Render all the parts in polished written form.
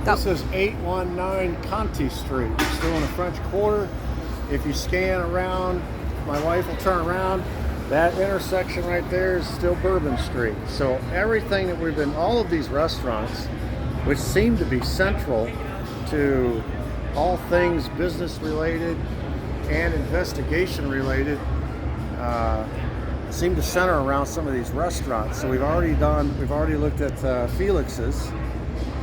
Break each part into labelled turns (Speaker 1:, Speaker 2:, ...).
Speaker 1: Go.
Speaker 2: This is 819 Conti Street. Still in the French Quarter. If you scan around, my wife will turn around. That intersection right there is still Bourbon Street. So everything that we've been, all of these restaurants, which seem to be central to all things business related and investigation related, seem to center around some of these restaurants. So we've already looked at Felix's,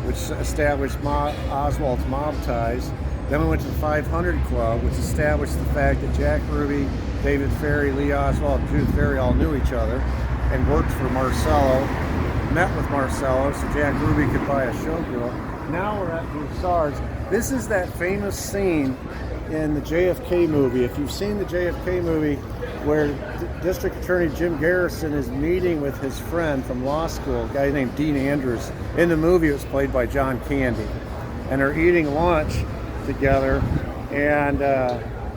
Speaker 2: which established Oswald's mob ties. Then we went to the 500 Club, which established the fact that Jack Ruby, David Ferry, Lee Oswald, and Judith Ferry all knew each other and worked for Marcello, met with Marcello so Jack Ruby could buy a showgirl. Now we're at Broussard's. This is that famous scene in the JFK movie. If you've seen the JFK movie where District Attorney Jim Garrison is meeting with his friend from law school, a guy named Dean Andrews. In the movie, it was played by John Candy. And they're eating lunch together and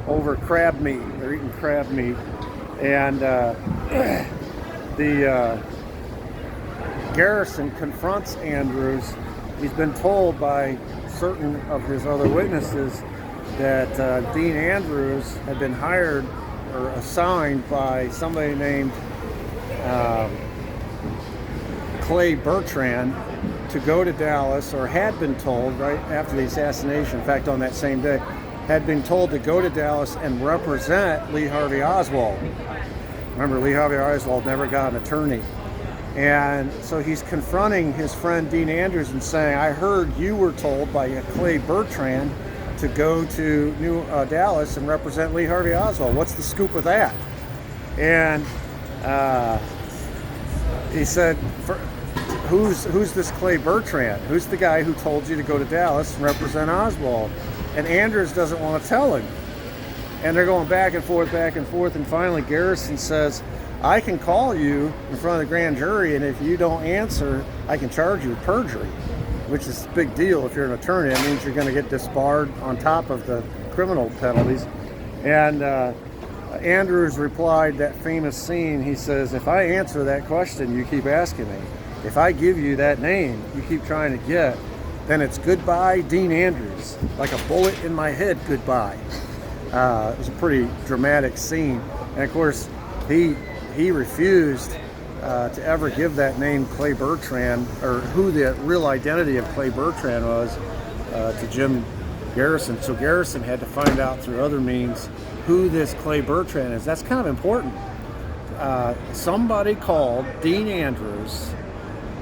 Speaker 2: over crab meat. They're eating crab meat. And the Garrison confronts Andrews. He's been told by certain of his other witnesses that Dean Andrews had been hired or assigned by somebody named Clay Bertrand to go to Dallas, or had been told right after the assassination, in fact on that same day, had been told to go to Dallas and represent Lee Harvey Oswald. Remember, Lee Harvey Oswald never got an attorney. And so he's confronting his friend Dean Andrews and saying, I heard you were told by Clay Bertrand to go to Dallas and represent Lee Harvey Oswald. What's the scoop with that? And he said, who's this Clay Bertrand? Who's the guy who told you to go to Dallas and represent Oswald? And Andrews doesn't want to tell him. And they're going back and forth, and finally Garrison says, I can call you in front of the grand jury, and if you don't answer, I can charge you with perjury, which is a big deal if you're an attorney. That means you're going to get disbarred on top of the criminal penalties. And Andrews replied, that famous scene, he says, if I answer that question you keep asking me, if I give you that name you keep trying to get, then it's goodbye Dean Andrews, like a bullet in my head, goodbye. It was a pretty dramatic scene. And of course, he refused to ever give that name Clay Bertrand, or who the real identity of Clay Bertrand was, to Jim Garrison. So Garrison had to find out through other means who this Clay Bertrand is. That's kind of important. Somebody called Dean Andrews,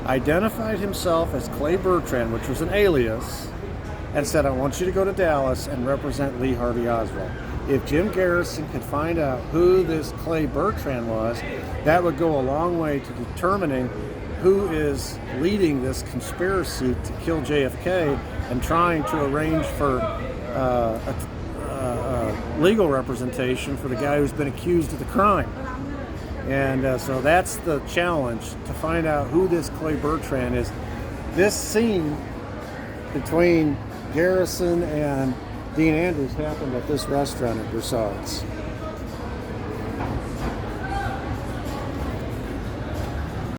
Speaker 2: identified himself as Clay Bertrand, which was an alias, and said, I want you to go to Dallas and represent Lee Harvey Oswald. If Jim Garrison could find out who this Clay Bertrand was, that would go a long way to determining who is leading this conspiracy to kill JFK and trying to arrange for legal representation for the guy who's been accused of the crime. And so that's the challenge, to find out who this Clay Bertrand is. This scene between Garrison and Dean Andrews happened at this restaurant at Broussard's.